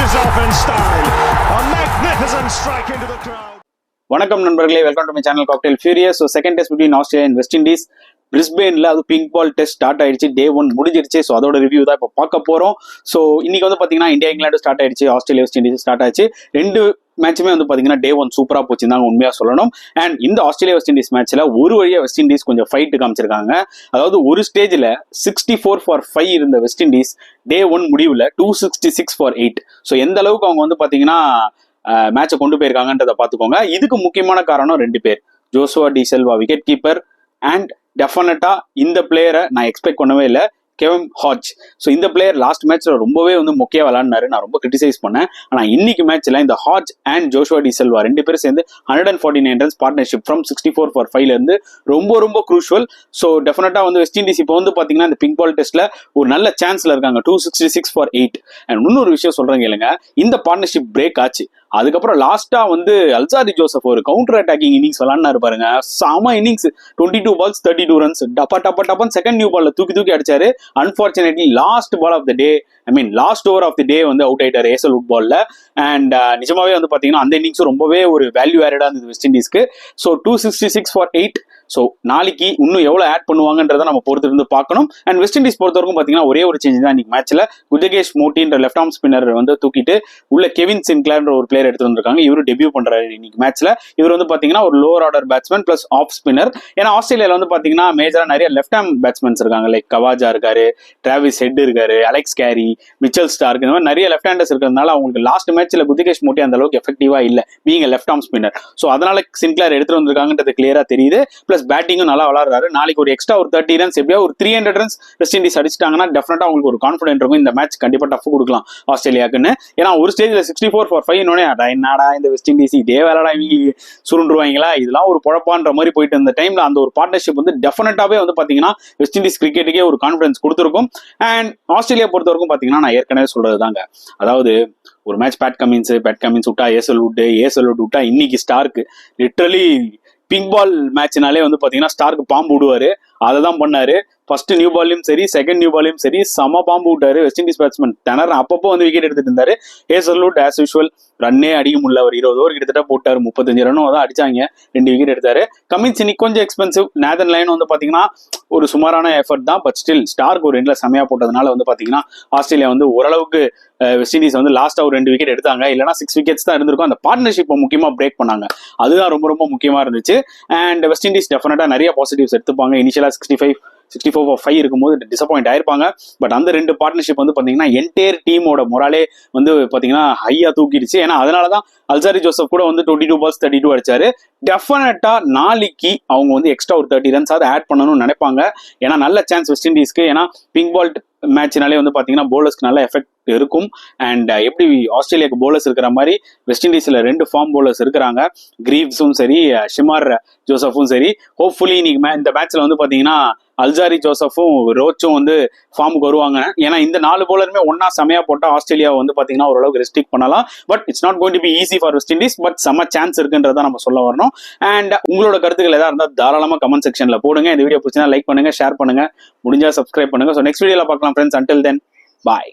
finishes off in style. A magnificent strike into the crowd. வணக்கம் நண்பர்களே, welcome to my channel Cocktail Furious. Second test between Australia and West Indies பிரிஸ்பேன்ல அது pink பால் test start ஆயிடுச்சு. டே 1 முடிஞ்சிருச்சு. So அதோட review தான் இப்போ பார்க்க போறோம். ஸோ இன்னைக்கு வந்து பார்த்தீங்கன்னா இந்தியா இங்கிலாந்து ஸ்டார்ட் ஆயிடுச்சு, ஆஸ்திரேலியா வெஸ்ட் இண்டீஸ் ஸ்டார்ட் ஆச்சு. ரெண்டு மேட்சுமே வந்து பார்த்தீங்கன்னா டே 1 சூப்பராக போச்சு தாங்க உண்மையாக சொல்லணும். அண்ட் இந்த ஆஸ்திரேலியா வெஸ்ட் இண்டீஸ் மேட்ச்ல ஒரு வழியாக வெஸ்ட் இண்டீஸ் கொஞ்சம் ஃபைட் காமிச்சிருக்காங்க. அதாவது ஒரு ஸ்டேஜில் 64-5 இருந்த வெஸ்ட் இண்டீஸ் டே 1 முடிவில் 266-8. ஸோ எந்த அளவுக்கு அவங்க வந்து பார்த்தீங்கன்னா மேட்சை கொண்டு போயிருக்காங்கன்றதை பார்த்துக்கோங்க. இதுக்கு முக்கியமான காரணம் 2 பேர், Joshua Da Silva wicket keeper and டெஃபினட்டா இந்த பிளேயரை நான் எக்ஸ்பெக்ட் பண்ணவே இல்லை, கெவின் ஹாட்ஜ். ஸோ இந்த பிளேயர் லாஸ்ட் மேட்ச்ல ரொம்பவே வந்து முக்கிய விளாட்னாரு, நான் ரொம்ப கிரிட்டிசைஸ் பண்ணேன். ஆனால் இன்னைக்கு மேட்ச்ல இந்த Hodge and Joshua Da Silva 2 பேரும் சேர்ந்து 149 ரன்ஸ் பார்ட்னர்ஷிப் ஃப்ரம் 64-5 இருந்து ரொம்ப ரொம்ப குரூஷுவல். ஸோ டெஃபினட்டா வந்து வெஸ்ட் இண்டீஸ் இப்போ வந்து பாத்தீங்கன்னா இந்த பிங்க் பால் டெஸ்ட்ல ஒரு நல்ல சான்ஸ்ல இருக்காங்க, 266-8. அண்ட் இன்னொரு விஷயம் சொல்றேன் கேளுங்க, இந்த பார்ட்னர்ஷிப் பிரேக் ஆச்சு. அதுக்கப்புறம் லாஸ்டா வந்து அல்சாரி ஜோசப் ஒரு கவுண்டர் அட்டாக்கிங் இன்னிங்ஸ் விளாட்னாரு பாருங்க, செம இன்னிங்ஸ். 22 balls 32 runs, டப்பன் செகண்ட் நியூ பால்ல தூக்கி அடிச்சாரு. Unfortunately last ball of the day, last over of the day வந்து அவுட் ஆயிட்டாரு ஏசல் உட் பால்ல. அண்ட் நிஜமாவே வந்து பாத்தீங்கன்னா அந்த இன்னிங்ஸும் ரொம்பவே ஒரு வேல்யூ ஆடா இருந்தது வெஸ்ட் இண்டீஸ்க்கு. ஸோ 266-8. ஸோ நாளைக்கு இன்னும் எவ்வளோ ஆட் பண்ணுவாங்கன்றதை நம்ம பொறுத்து இருந்து பார்க்கணும். அண்ட் வெஸ்ட் இண்டீஸ் பொறுத்த வரைக்கும் பார்த்தீங்கன்னா ஒரே ஒரு சேஞ்ச் தான் இன்னைக்கு மேட்ச்ல. குஜகேஷ் மோட்டின்ற லெஃப்ட் ஆர்ம் ஸ்பின்னர் வந்து தூக்கிட்டு உள்ள கெவின் சின்க்ளர்ன்ற ஒரு பிளேயர் எடுத்து வந்திருக்காங்க. இவரு டெபியூ பண்றாரு இன்னைக்கு மேட்ச்ல. இவர் வந்து பாத்தீங்கன்னா ஒரு lower order batsman plus off spinner. ஏன்னா ஆஸ்திரேலியால வந்து பாத்தீங்கன்னா மேஜரா நிறைய லெஃப்ட் ஆர்ம் பேட்ஸ்மேன்ஸ் இருக்காங்க, லைக் கவாஜா இருக்காரு, டிராவிஸ் ஹெட் இருக்காரு, அலெக்ஸ் கேரி, மிச்சல் ஸ்டார்க், இந்த மாதிரி நிறைய லெஃப்ட் ஹேண்டர்ஸ் இருக்கிறதுனால அவங்களுக்கு லாஸ்ட் மேட்ச்ல குஜகேஷ் மோட்டி அந்த அளவுக்கு எஃபெக்டிவா இல்ல being left arm spinner. So அதனால சின்க்ளர் எடுத்து வந்திருக்காங்கன்றது கிளியரா தெரியுது. பிளஸ் பேட்டிங்கும் நல்லா விளாடுறாரு. நாளைக்கு ஒரு எக்ஸ்ட்ரா ஒரு 30 ரன்ஸ் எப்படியா ஒரு 300 ரன்ஸ் வெஸ்ட் இண்டீஸ் அடிச்சிட்டாங்கன்னா டெஃபினட்டா உங்களுக்கு ஒரு கான்ஃபிடென்ட் இருக்கும், இந்த மேட்ச் கண்டிப்பா டஃப் கொடுக்கலாம் ஆஸ்திரேலியாக்குன்னு. ஏன்னா ஒரு ஸ்டேஜ்ல 64-5 என்னடா இந்த வெஸ்ட் இண்டீஸ் இதே வேலைடா இவங்க சுருண்டுருவாங்களா, இதெல்லாம் ஒரு குழப்பான்ற மாதிரி போயிட்டு இருந்த டைம்ல அந்த ஒரு பார்ட்னர்ஷிப் வந்து டெஃபினட்டாவே வந்து பாத்தீங்கன்னா வெஸ்ட் இண்டீஸ் கிரிக்கெட்டுக்கே ஒரு கான்ஃபிடன்ஸ் கொடுத்துருக்கும். அண்ட் ஆஸ்திரேலியா பொறுத்த வரைக்கும் பாத்தீங்கன்னா நான் ஏற்கனவே சொல்றது தாங்க, அதாவது ஒரு மேட்ச் பேட் கமின்ஸ் விட்டா ஏசல் வுட் விட்டா இன்னைக்கு ஸ்டார்க்கு லிட்டரலி பிங்க் பால் மேட்ச்னாலே வந்து பாத்தீங்கன்னா ஸ்டார்க்கு பாம்பு விடுவாரு. அதை தான் பண்ணாரு. ஃபர்ஸ்ட் நியூ பால்லையும் சரி, செகண்ட் நியூ பால்லையும் சரி, செம பாம்பு விட்டாரு. வெஸ்ட் இண்டீஸ் பேட்ஸ்மேன் திணற அப்பப்போ வந்து விக்கெட் எடுத்துட்டு இருந்தாரு. ஹேசல்வுட் ஆஸ் யூஷுவல் ரன்னே அடிக்க முடியல, ஒரு 20 ஓவர் கிட்டத்தட்ட போட்டாரு, 35 ரன்னும் தான் அடிச்சாங்க, 2 விக்கெட் எடுத்தாரு. கமின்ஸ் இன்னைக்கு கொஞ்சம் எக்ஸ்பென்சிவ். நேதன் லைன் வந்து பாத்தீங்கன்னா ஒரு சுமாரான எஃபர்ட் தான், பட் ஸ்டில் ஸ்டார்க் ஒரு 2ல செமையா போட்டதுனால வந்து பாத்தீங்கன்னா ஆஸ்திரேலியா வந்து ஓரளவுக்கு வெஸ்ட் இண்டீஸ் வந்து லாஸ்டா ஒரு 2 விக்கெட் எடுத்தாங்க, இல்லைன்னா 6 விக்கெட்ஸ் தான் இருந்திருக்கும். அந்த பார்ட்னர்ஷிப்பை முக்கியமா பிரேக் பண்ணாங்க, அதுதான் ரொம்ப ரொம்ப முக்கியமா இருந்துச்சு. அண்ட் வெஸ்ட் இண்டீஸ் டெஃபினட்டா நிறைய பாசிட்டிவ்ஸ் எடுத்துப்பாங்க. இனிஷியலா 64-5 இருக்கும்போது டிசப்பாயிண்ட் ஆயிருப்பாங்க. பட் அந்த 2 பார்ட்னர்ஷிப் வந்து பாத்தீங்கன்னா என்டையர் டீமோட மொராலே வந்து பாத்தீங்கன்னா ஹையா தூக்கிடுச்சு. ஏன்னா அதனாலதான் அல்சாரி ஜோசப் கூட வந்து 22 balls 32 அடிச்சாரு. டெஃபினட்டா நாளைக்கு அவங்க வந்து எக்ஸ்ட்ரா ஒரு 30 ரன்ஸ் ஆட் பண்ணணும்னு நினைப்பாங்க. ஏன்னா நல்ல சான்ஸ் வெஸ்ட் இண்டீஸ்க்கு. ஏன்னா பிங்க் பால் மேட்ச்னாலே வந்து பாத்தீங்கன்னா போலர்ஸ்க்கு நல்ல எஃபெக்ட் இருக்கும். அண்ட் எப்படி ஆஸ்திரேலியாவுக்கு போலர்ஸ் இருக்கிற மாதிரி வெஸ்ட் இண்டீஸ்ல 2 ஃபார்ம் போலர்ஸ் இருக்கிறாங்க, கிரீவ்ஸும் சரி, ஷிமார் ஜோசப்பும் சரி. ஹோப்ஃபுல்லி இன்னைக்கு இந்த மேட்ச்ல வந்து பாத்தீங்கன்னா அல்சாரி ஜோசப்பும் ரோச்சும் வந்து ஃபார்முக்கு வருவாங்க. ஏன்னா இந்த 4 போலருமே ஒன்னா செமையா போட்டா ஆஸ்திரேலியா வந்து பாத்தீங்கன்னா ஓரளவுக்கு ரெஸ்ட்ரிக்ட் பண்ணலாம். But it's not going to be easy for west Indies. But செம சான்ஸ் இருக்குன்றத நம்ம சொல்ல வரணும். அண்ட் உங்களோட கருத்துக்கள் ஏதாவது இருந்தால் தாராளமா கமெண்ட் செக்ஷன்ல போடுங்க. இந்த வீடியோ பிடிச்சா லைக் பண்ணுங்க, ஷேர் பண்ணுங்க, முடிஞ்சா சப்ஸ்கிரைப் பண்ணுங்க. ஸோ நெக்ஸ்ட் வீடியோல பார்க்கலாம் ஃப்ரெண்ட்ஸ். அன்டில் தென் பாய்.